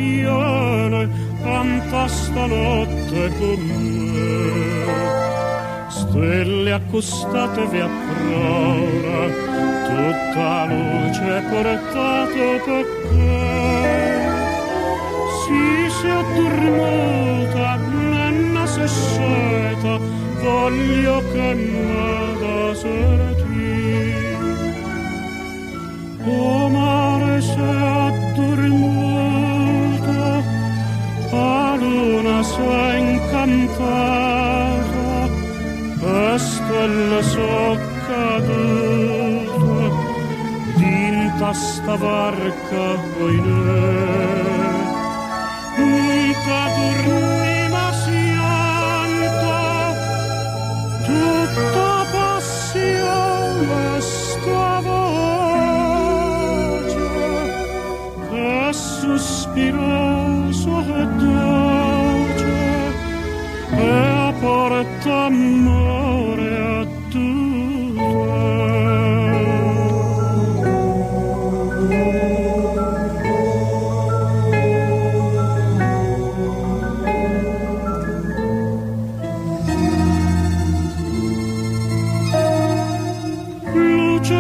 viene, canta stanotte con me. Stelle accostatevi a prora, tutta luce portato perché si addormenta, nenna se sceta, voglio che nada serti. O mare se addormenta, a luna se incantata, e stelle so cadute, dinta sta varca oinè. Nunca dormiva sianto, tutta passione sta voce, che sospiroso e dolce, e porta amore a tutte.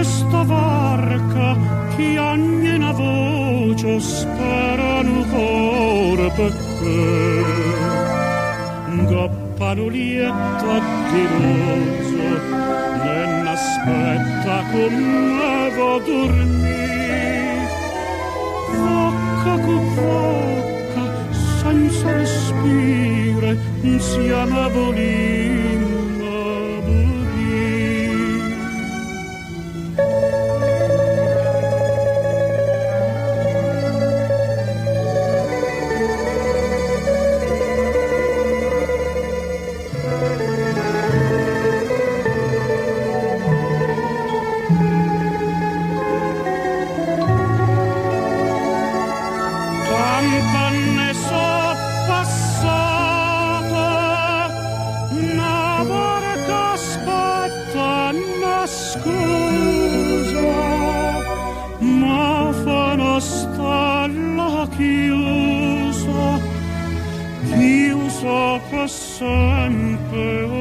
Sta varca che ogni una voce sperano ora perché goppano lietta di roso ne aspetta come vo dormire vocca con vocca senza respire insieme a volino. Chiusa per sempre.